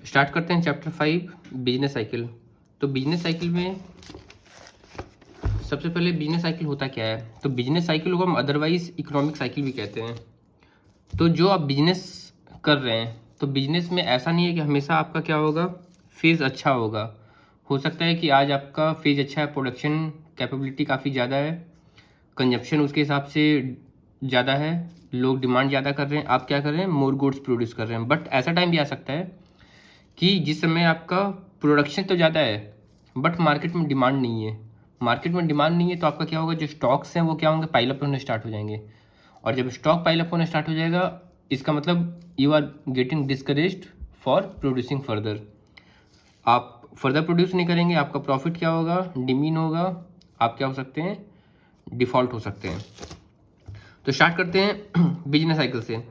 Start करते हैं chapter 5 business cycle. तो बिजनेस साइकिल में सबसे पहले बिजनेस साइकिल होता क्या है? तो बिजनेस साइकिल को हम अदरवाइज इकोनॉमिक साइकिल भी कहते हैं। तो जो आप बिजनेस कर रहे हैं, तो बिजनेस में ऐसा नहीं है कि हमेशा आपका क्या होगा, फेज़ अच्छा होगा। हो सकता है कि आज आपका फेज़ अच्छा है, प्रोडक्शन कैपेबिलिटी काफ़ी ज़्यादा है, कंजप्शन उसके हिसाब से ज़्यादा है, लोग डिमांड ज़्यादा कर रहे हैं, आप क्या कर रहे हैं, मोर गुड्स प्रोड्यूस कर रहे हैं। बट ऐसा टाइम भी आ सकता है कि जिस समय आपका प्रोडक्शन तो ज़्यादा है बट मार्केट में डिमांड नहीं है। मार्केट में डिमांड नहीं है तो आपका क्या होगा, जो स्टॉक्स हैं वो क्या होंगे, पाइल अप होने स्टार्ट हो जाएंगे। और जब स्टॉक पाइल अप होने स्टार्ट हो जाएगा, इसका मतलब you are getting discouraged for producing further. आप फर्दर प्रोड्यूस नहीं करेंगे, आपका प्रॉफिट क्या होगा, डिमीन होगा, आप क्या हो सकते हैं, डिफ़ॉल्ट हो सकते हैं। तो स्टार्ट करते हैं बिजनेस साइकिल से।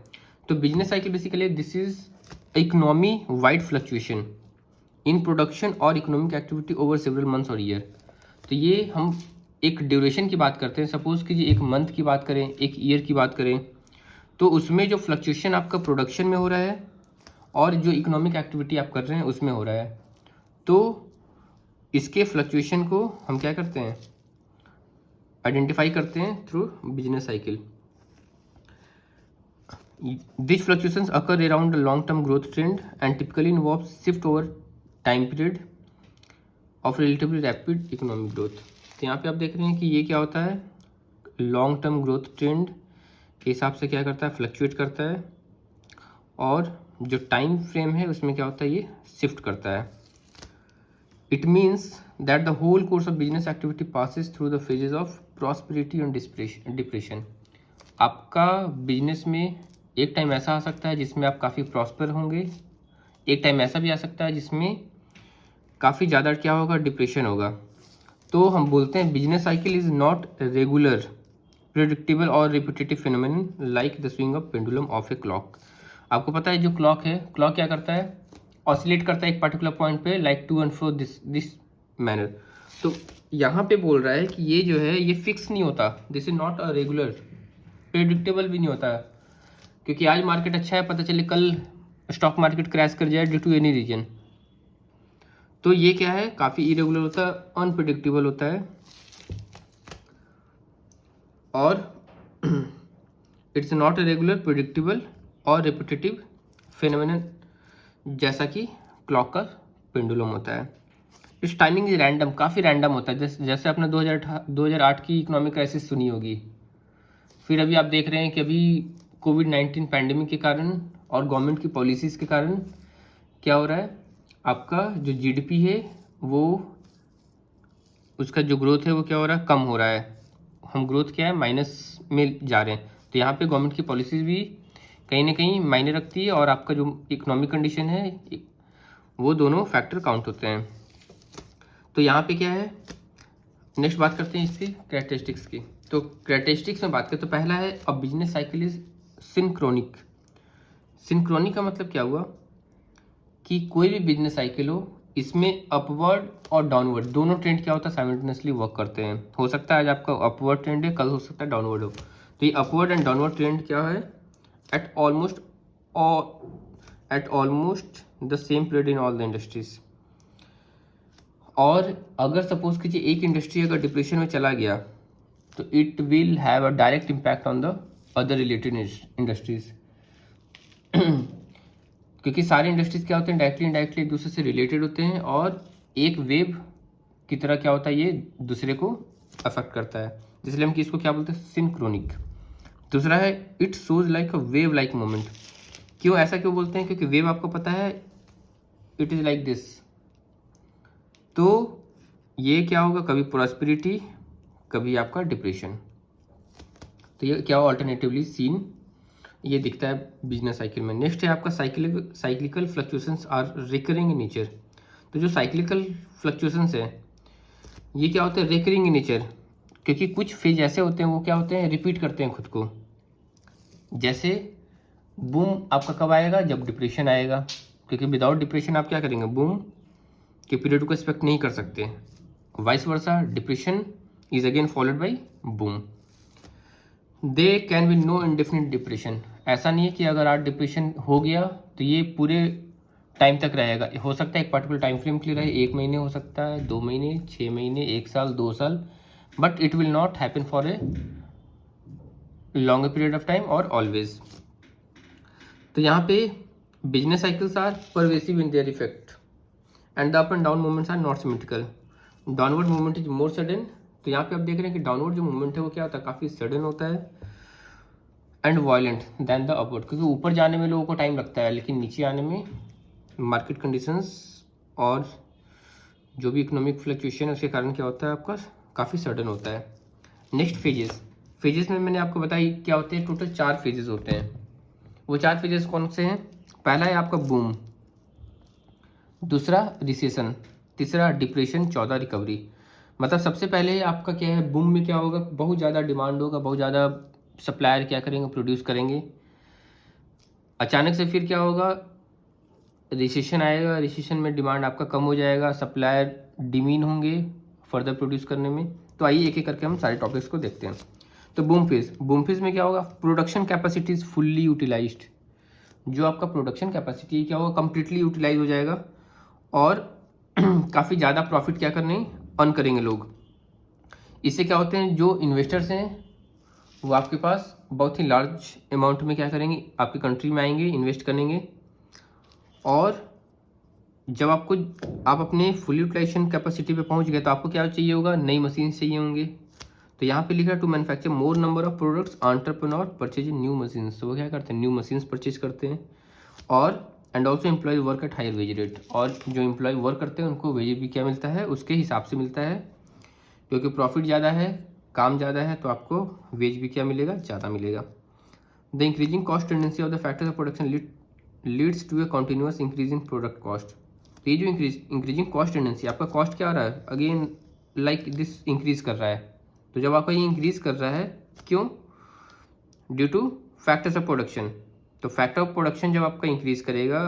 तो business cycle basically this is economy wide fluctuation in production और economic activity over several months और ईयर। तो ये हम एक ड्यूरेशन की बात करते हैं। सपोज कीजिए एक मंथ की बात करें, एक ईयर की बात करें, तो उसमें जो फ्लक्चुएशन आपका प्रोडक्शन में हो रहा है और जो इकोनॉमिक एक्टिविटी आप कर रहे हैं उसमें हो रहा है, तो इसके फ्लक्चुएशन को हम क्या करते हैं, आइडेंटिफाई करते हैं through business cycle. These fluctuations occur around a long-term growth trend and typically involve shift over time period of relatively rapid economic growth। तो यहाँ पे आप देख रहे हैं कि ये क्या होता है, लॉन्ग टर्म ग्रोथ ट्रेंड के हिसाब से क्या करता है, फ्लक्चुएट करता है, और जो टाइम फ्रेम है उसमें क्या होता है, ये शिफ्ट करता है। It means that the whole course of business activity passes through the phases of prosperity and depression. आपका बिजनेस में एक टाइम ऐसा आ सकता है जिसमें आप काफ़ी प्रॉस्पर होंगे, एक टाइम ऐसा भी आ सकता है जिसमें काफ़ी ज़्यादा क्या होगा, डिप्रेशन होगा। तो हम बोलते हैं business cycle is not regular, predictable और repetitive phenomenon like the swing of pendulum of a clock. आपको पता है जो क्लॉक है, क्लॉक क्या करता है, ऑसिलेट करता है एक पर्टिकुलर पॉइंट पे, like to and fro this manner. तो यहाँ पे बोल रहा है कि ये जो है ये फिक्स नहीं होता, this is not a regular, predictable भी नहीं होता, क्योंकि आज मार्केट अच्छा है, पता चले कल स्टॉक मार्केट क्रैश कर जाए ड्यू टू एनी रीजन। तो ये क्या है, काफ़ी इरेगुलर होता है, अनप्रिडिक्टेबल होता है, और it's not a regular, predictable और रिपीटेटिव फिनोमेनन, जैसा कि क्लॉक का पेंडुलम होता है। इस टाइमिंग इज रैंडम, काफ़ी रैंडम होता है। जैसे आपने 2008 की इकोनॉमिक क्राइसिस सुनी होगी, फिर अभी आप देख रहे हैं कि अभी कोविड-19 पैंडेमिक के कारण और गवर्नमेंट की पॉलिसीज़ के कारण क्या हो रहा है, आपका जो जीडीपी है वो, उसका जो ग्रोथ है वो क्या हो रहा है, कम हो रहा है। हम ग्रोथ क्या है, माइनस में जा रहे हैं। तो यहाँ पे गवर्नमेंट की पॉलिसीज़ भी कहीं ना कहीं मायने रखती है, और आपका जो इकोनॉमिक कंडीशन है वो दोनों फैक्टर काउंट होते हैं। तो यहाँ पे क्या है, नेक्स्ट बात करते हैं इसकी कैरेक्टरिस्टिक्स की। तो कैरेक्टरिस्टिक्स में बात करें तो पहला है a business cycle is synchronic. Synchronic का मतलब क्या हुआ कि कोई भी बिजनेस साइकिल हो, इसमें अपवर्ड और डाउनवर्ड दोनों ट्रेंड क्या होता है, साइमल्टेनियसली वर्क करते हैं। हो सकता है आज आपका अपवर्ड ट्रेंड है, कल हो सकता है डाउनवर्ड हो। तो ये अपवर्ड एंड डाउनवर्ड ट्रेंड क्या है, eight almost the same period in all the industries. और अगर सपोज कीजिए एक इंडस्ट्री अगर डिप्रेशन में चला गया, तो it will have a direct impact on the other related industries, क्योंकि सारे इंडस्ट्रीज क्या होते हैं, डायरेक्टली इनडायरेक्टली एक दूसरे से रिलेटेड होते हैं, और एक वेव की तरह क्या होता है, ये दूसरे को अफेक्ट करता है। इसलिए हम इसको क्या बोलते हैं, सिंक्रोनिक। दूसरा है it shows like a wave like moment. क्यों ऐसा क्यों बोलते हैं, क्योंकि वेव आपको पता है इट इज़ लाइक दिस। तो ये क्या होगा, कभी प्रॉस्पेरिटी, कभी आपका डिप्रेशन। तो ये क्या हो, अल्टरनेटिवली सीन ये दिखता है बिजनेस साइकिल में। नेक्स्ट है आपका cyclical fluctuations are recurring in nature. तो जो साइक्लिकल फ्लक्चुएशंस है ये क्या होते हैं, रिकरिंग इन नेचर, क्योंकि कुछ फेज ऐसे होते हैं वो क्या होते हैं, रिपीट करते हैं खुद को। जैसे बूम आपका कब आएगा, जब डिप्रेशन आएगा, क्योंकि विदाउट डिप्रेशन आप क्या करेंगे, बूम के पीरियड को एक्सपेक्ट नहीं कर सकते। Vice versa, depression is again followed by boom. They can be no indefinite depression. ऐसा नहीं है कि अगर आज डिप्रेशन हो गया तो ये पूरे टाइम तक रहेगा। हो सकता है एक पर्टिकुलर टाइम फ्रेम के लिए रहे, 1 महीने हो सकता है, 2 महीने, 6 महीने, 1 साल, 2 साल, but it will not happen for a longer period of time और ऑलवेज। तो यहाँ पे business cycles are pervasive in their effect and the up and down movements are not symmetrical. Downward movement is more sudden. तो यहाँ पे आप देख रहे हैं कि डाउनवर्ड जो मूवमेंट है वो क्या होता है, काफ़ी सडन होता है and violent then the upward, क्योंकि ऊपर जाने में लोगों को टाइम लगता है, लेकिन नीचे आने में मार्केट कंडीशंस और जो भी इकोनॉमिक फ्लक्चुएशन है उसके कारण क्या होता है, आपका काफ़ी सडन होता है। नेक्स्ट फेजेस में मैंने आपको बताया क्या होते हैं, टोटल 4 फेजेस होते हैं। वो 4 फेजेस कौन से हैं? पहला है आपका बूम, दूसरा रिसेशन, तीसरा डिप्रेशन, चौथा रिकवरी। मतलब सबसे पहले आपका क्या है, बूम में क्या होगा, बहुत ज़्यादा डिमांड होगा, बहुत ज़्यादा सप्लायर क्या करेंगे, प्रोड्यूस करेंगे। अचानक से फिर क्या होगा, रिसेशन आएगा, रिसेशन में डिमांड आपका कम हो जाएगा, सप्लायर डिमीन होंगे फर्दर प्रोड्यूस करने में। तो आइए एक एक करके हम सारे टॉपिक्स को देखते हैं। तो बूम फेज में क्या होगा, production capacity is fully utilised. जो आपका प्रोडक्शन कैपेसिटी क्या होगा, कंप्लीटली यूटिलाइज हो जाएगा और काफ़ी ज़्यादा प्रॉफिट क्या करने अर्न करेंगे लोग। इससे क्या होते हैं, जो इन्वेस्टर्स हैं वो आपके पास बहुत ही लार्ज अमाउंट में क्या करेंगे, आपकी कंट्री में आएंगे, इन्वेस्ट करेंगे। और जब आप अपने फुल यूटिलाइजेशन कैपेसिटी पे पहुंच गए तो आपको क्या चाहिए होगा, नई मशीन चाहिए होंगे। तो यहाँ पे लिखा है to manufacture more number of products entrepreneur purchase new machines. तो वो क्या करते हैं, न्यू मशीन्स परचेज करते हैं। और and also employ work at higher wage rate. और जो एम्प्लॉय वर्क करते हैं उनको वेज भी क्या मिलता है, उसके हिसाब से मिलता है, क्योंकि प्रॉफिट ज़्यादा है, काम ज़्यादा है, तो आपको वेज भी क्या मिलेगा, ज़्यादा मिलेगा। The increasing cost tendency of the factors of production leads to a continuous increase in product cost. तो ये जो इंक्रीजिंग कॉस्ट टेंडेंसी, आपका कॉस्ट क्या आ रहा है, अगेन लाइक दिस इंक्रीज कर रहा है। तो जब आपका ये इंक्रीज कर रहा है, क्यों, due two factors of production. तो फैक्टर ऑफ प्रोडक्शन जब आपका इंक्रीज करेगा,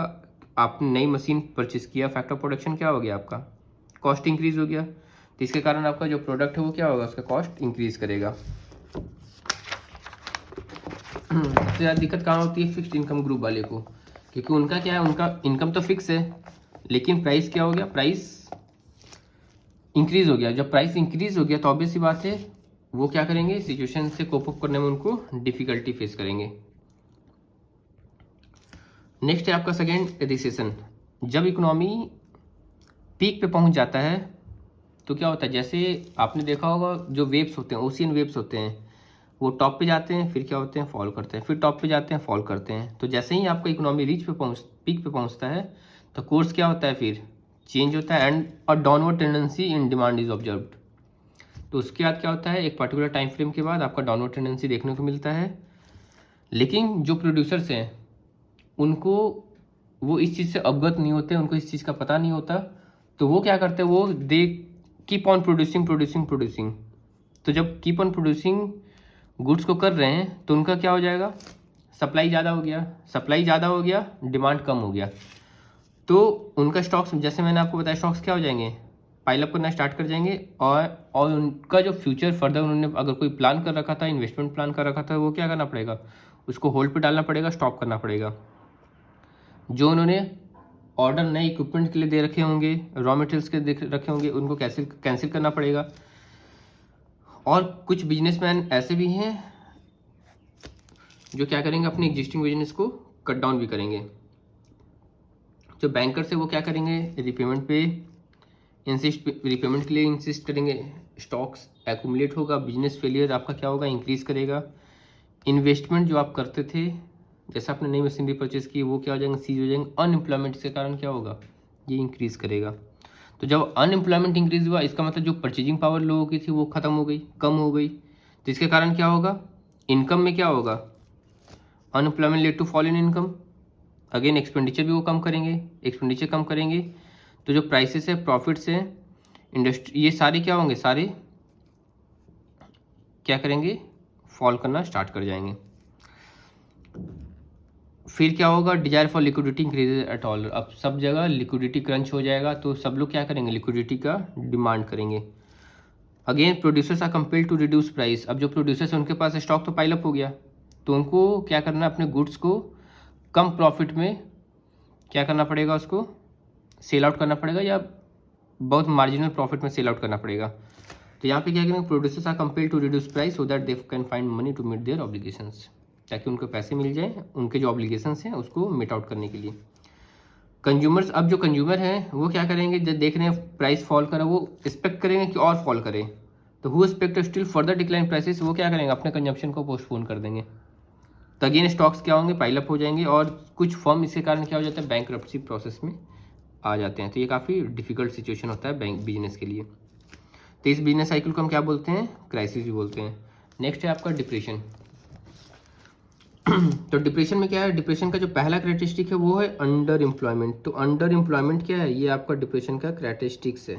आपने नई मशीन परचेज किया, फैक्टर ऑफ प्रोडक्शन क्या हो गया, आपका कॉस्ट इंक्रीज हो गया। तो इसके कारण आपका जो प्रोडक्ट है वो क्या होगा, उसका कॉस्ट इंक्रीज करेगा। सबसे ज़्यादा दिक्कत कहाँ होती है, फिक्स्ड इनकम ग्रुप वाले को, क्योंकि उनका क्या है, उनका इनकम तो फिक्स है, लेकिन प्राइस क्या हो गया, प्राइस इंक्रीज हो गया। जब प्राइस इंक्रीज हो गया तो ऑब्वियस सी बात है वो क्या करेंगे, सिचुएशन से कोप अप करने में उनको डिफिकल्टी फेस करेंगे। नेक्स्ट है आपका सेकेंड, रिसेशन। जब इकोनॉमी पीक पे पहुंच जाता है तो क्या होता है, जैसे आपने देखा होगा जो वेव्स होते हैं, ओशियन वेव्स होते हैं, वो टॉप पे जाते हैं, फिर क्या होते हैं, फॉल करते हैं, फिर टॉप पे जाते हैं, फॉल करते हैं। तो जैसे ही आपका इकोनॉमी पीक पे पहुंचता है तो कोर्स क्या होता है, फिर चेंज होता है and a downward tendency in demand is observed. तो उसके बाद क्या होता है, एक पर्टिकुलर टाइम फ्रेम के बाद आपका डाउनवर्ड टेंडेंसी देखने को मिलता है। लेकिन जो प्रोड्यूसर्स हैं उनको वो इस चीज़ से अवगत नहीं होते, उनको इस चीज़ का पता नहीं होता। तो वो क्या करते हैं, वो दे कीप ऑन प्रोड्यूसिंग। तो जब कीप ऑन प्रोड्यूसिंग गुड्स को कर रहे हैं तो उनका क्या हो जाएगा, सप्लाई ज़्यादा हो गया, डिमांड कम हो गया। तो उनका स्टॉक्स, जैसे मैंने आपको बताया, स्टॉक्स क्या हो जाएंगे, पाइलअप करना स्टार्ट कर जाएंगे। और उनका जो फ्यूचर फर्दर उन्होंने अगर कोई प्लान कर रखा था, इन्वेस्टमेंट प्लान कर रखा था, वो क्या करना पड़ेगा, उसको होल्ड पे डालना पड़ेगा, स्टॉप करना पड़ेगा। जो उन्होंने ऑर्डर नए इक्विपमेंट के लिए दे रखे होंगे, रॉ मटेरियल्स के दे रखे होंगे, उनको कैंसिल करना पड़ेगा। और कुछ बिजनेसमैन ऐसे भी हैं जो क्या करेंगे, अपने एग्जिस्टिंग बिजनेस को कट डाउन भी करेंगे। जो बैंकर्स है वो क्या करेंगे, रिपेमेंट के लिए इंसिस्ट करेंगे, स्टॉक्स एक्यूमुलेट होगा, बिजनेस फेलियर आपका क्या होगा, इंक्रीज करेगा। इन्वेस्टमेंट जो आप करते थे, जैसे आपने नई मशीनरी परचेज की, वो क्या हो जाएंगे, सीज हो जाएंगे। अनएम्प्लॉयमेंट के कारण क्या होगा, ये इंक्रीज करेगा। तो जब अनएम्प्लॉयमेंट इंक्रीज हुआ, इसका मतलब जो परचेजिंग पावर लोगों की थी वो खत्म हो गई, कम हो गई। तो इसके कारण क्या होगा, इनकम में क्या होगा, unemployment led to fall in income. Again expenditure भी वो कम करेंगे। तो जो प्राइसेस है, प्रॉफिट्स है, इंडस्ट्री, ये सारे क्या होंगे, सारे क्या करेंगे, फॉल करना स्टार्ट कर जाएंगे। फिर क्या होगा, desire for liquidity increases at all. अब सब जगह लिक्विडिटी क्रंच हो जाएगा, तो सब लोग क्या करेंगे, लिक्विडिटी का डिमांड करेंगे। Again producers are compelled to reduce price. अब जो प्रोड्यूसर्स हैं उनके पास स्टॉक तो पाइलअप हो गया, तो उनको क्या करना है, अपने गुड्स को कम प्रॉफिट में क्या करना पड़ेगा, उसको सेल आउट करना पड़ेगा या बहुत मार्जिनल प्रॉफिट में सेल आउट करना पड़ेगा। तो यहाँ पे क्या करेंगे, producers are compelled to reduce price so that they can find money to meet their obligations, ताकि उनको पैसे मिल जाए उनके जो ऑब्लिगेशंस हैं उसको मीट आउट करने के लिए। कंज्यूमर्स, अब जो कंज्यूमर हैं वो क्या करेंगे, जब देख रहे हैं प्राइस फॉल करा वो एक्सपेक्ट करेंगे कि और फॉल करे, तो who expect still further decline prices, वो क्या करेंगे, अपने कंजम्पशन को पोस्टपोन कर देंगे। तो अगेन स्टॉक्स क्या होंगे, पाइलअप हो जाएंगे और कुछ फर्म इसके कारण क्या हो जाता है, बैंकरप्सी प्रोसेस में आ जाते हैं। तो ये काफ़ी डिफिकल्ट सिचुएशन होता है बैंक बिजनेस के लिए। तो इस बिजनेस साइकिल को हम क्या बोलते हैं, क्राइसिस भी बोलते हैं। नेक्स्ट है आपका डिप्रेशन। तो डिप्रेशन में क्या है, डिप्रेशन का जो पहला कैरेक्टरिस्टिक है वो है अंडर एम्प्लॉयमेंट। तो अंडर एम्प्लॉयमेंट क्या है, ये आपका डिप्रेशन का कैरेक्टरिस्टिक्स है।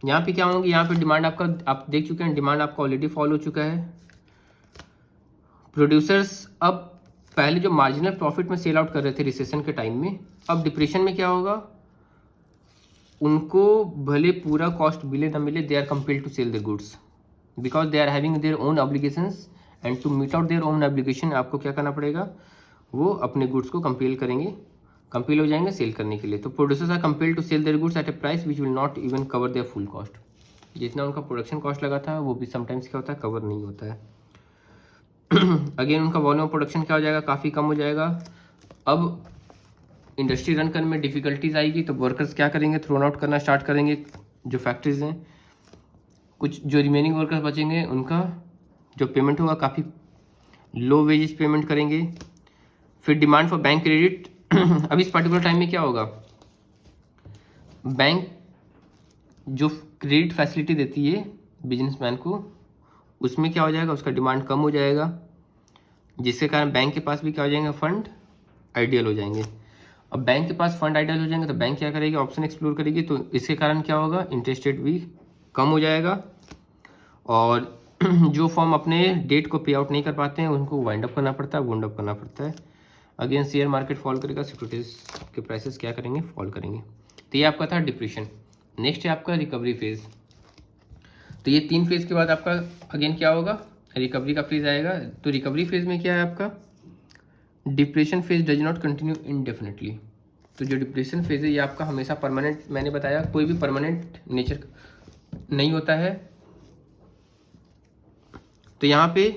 यहाँ पे क्या होंगे, यहाँ पे डिमांड आपका, आप देख चुके हैं, डिमांड आपका ऑलरेडी फॉल हो चुका है। प्रोड्यूसर्स अब पहले जो मार्जिनल प्रॉफिट में सेल आउट कर रहे थे रिसेशन के टाइम में, अब डिप्रेशन में क्या होगा, उनको भले पूरा कॉस्ट मिले ना मिले, they are compelled to sell the goods because they are having their own obligations and to meet out their own obligation आपको क्या करना पड़ेगा, वो अपने गुड्स को कंपेल करेंगे, कंपेल हो जाएंगे सेल करने के लिए। तो producers are compelled to sell their goods at a price which will not even cover their full cost. जितना उनका प्रोडक्शन कॉस्ट लगा था वो भी समटाइम्स क्या होता है, कवर नहीं होता है। अगेन उनका वॉल्यूम ऑफ प्रोडक्शन क्या हो जाएगा, काफ़ी कम हो जाएगा। अब इंडस्ट्री रन करने में डिफिकल्टीज आएगी, तो वर्कर्स क्या करेंगे, थ्रोन आउट करना स्टार्ट करेंगे जो फैक्ट्रीज हैं। कुछ जो रिमेनिंग वर्कर्स बचेंगे उनका जो पेमेंट होगा काफ़ी लो वेजेस पेमेंट करेंगे। फिर डिमांड फॉर बैंक क्रेडिट। अब इस पर्टिकुलर टाइम में क्या होगा, बैंक जो क्रेडिट फैसिलिटी देती है बिजनेसमैन को, उसमें क्या हो जाएगा, उसका डिमांड कम हो जाएगा, जिसके कारण बैंक के पास भी क्या हो जाएंगे, फंड आइडियल हो जाएंगे। अब बैंक के पास फंड आइडियल हो जाएंगे तो बैंक क्या करेगी, ऑप्शन एक्सप्लोर करेगी, तो इसके कारण क्या होगा, इंटरेस्ट रेट भी कम हो जाएगा और जो फर्म अपने डेट को पे आउट नहीं कर पाते हैं उनको वाइंड अप करना पड़ता है, वोंड अप करना पड़ता है। अगेन शेयर मार्केट फॉल करेगा, सिक्योरिटीज के प्राइसेस क्या करेंगे, फॉल करेंगे। तो ये आपका था डिप्रेशन। नेक्स्ट है आपका रिकवरी फेज। तो ये 3 फेज के बाद आपका अगेन क्या होगा, रिकवरी का फेज आएगा। तो रिकवरी फेज में क्या है आपका, depression phase does not continue indefinitely. तो जो डिप्रेशन फेज है ये आपका हमेशा परमानेंट, मैंने बताया कोई भी परमानेंट नेचर नहीं होता है। तो यहाँ पे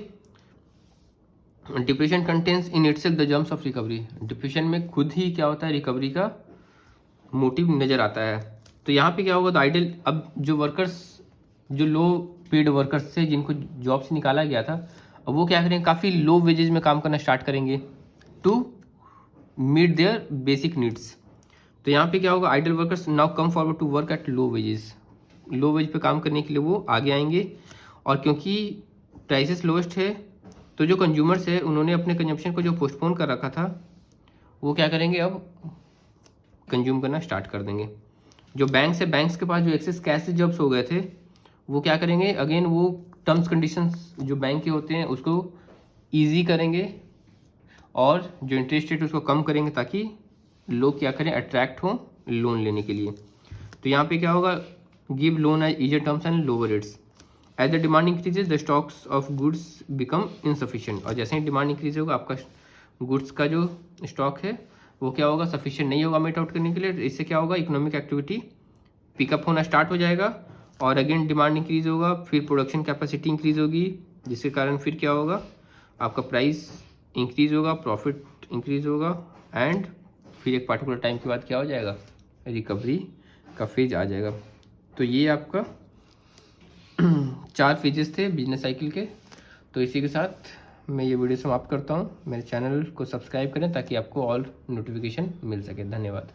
depression contains in itself the germs of recovery. Depression में खुद ही क्या होता है, रिकवरी का मोटिव नज़र आता है। तो यहाँ पे क्या होगा, तो आइडियल, अब जो वर्कर्स, जो लो पेड वर्कर्स थे जिनको जॉब से निकाला गया था, अब वो क्या करेंगे, काफ़ी लो वेजेज में काम करना स्टार्ट करेंगे to meet their basic needs. तो यहाँ पे क्या होगा, ideal workers now come forward to work at low wages. Low wage पे काम करने के लिए वो आगे आएंगे और क्योंकि प्राइसेस लोएस्ट है तो जो कंज्यूमर्स है उन्होंने अपने कंजम्पशन को जो पोस्टपोन कर रखा था वो क्या करेंगे, अब कंज्यूम करना स्टार्ट कर देंगे। जो बैंक्स है, बैंक्स के पास जो एक्सेस कैश जब्स हो गए थे वो क्या करेंगे, अगेन वो टर्म्स कंडीशंस जो बैंक के होते हैं उसको ईजी करेंगे और जो इंटरेस्ट रेट उसको कम करेंगे ताकि लोग क्या करें, अट्रैक्ट हों लोन लेने के लिए। तो यहाँ पे क्या होगा, give loan at easier terms and lower rates. As the demand increases the stocks of goods become insufficient. और जैसे ही डिमांड इंक्रीज होगा आपका गुड्स का जो स्टॉक है वो क्या होगा, सफिशिएंट नहीं होगा मीट आउट करने के लिए। इससे क्या होगा, इकोनॉमिक एक्टिविटी पिकअप होना स्टार्ट हो जाएगा और अगेन डिमांड इंक्रीज होगा, फिर प्रोडक्शन कैपेसिटी इंक्रीज होगी, जिसके कारण फिर क्या होगा, आपका प्राइस इंक्रीज होगा, प्रॉफिट इंक्रीज होगा एंड फिर एक पार्टिकुलर टाइम के बाद क्या हो जाएगा, रिकवरी का फेज आ जाएगा। तो ये आपका 4 फेजेस थे बिजनेस साइकिल के। तो इसी के साथ मैं ये वीडियो समाप्त करता हूँ। मेरे चैनल को सब्सक्राइब करें ताकि आपको ऑल नोटिफिकेशन मिल सके। धन्यवाद।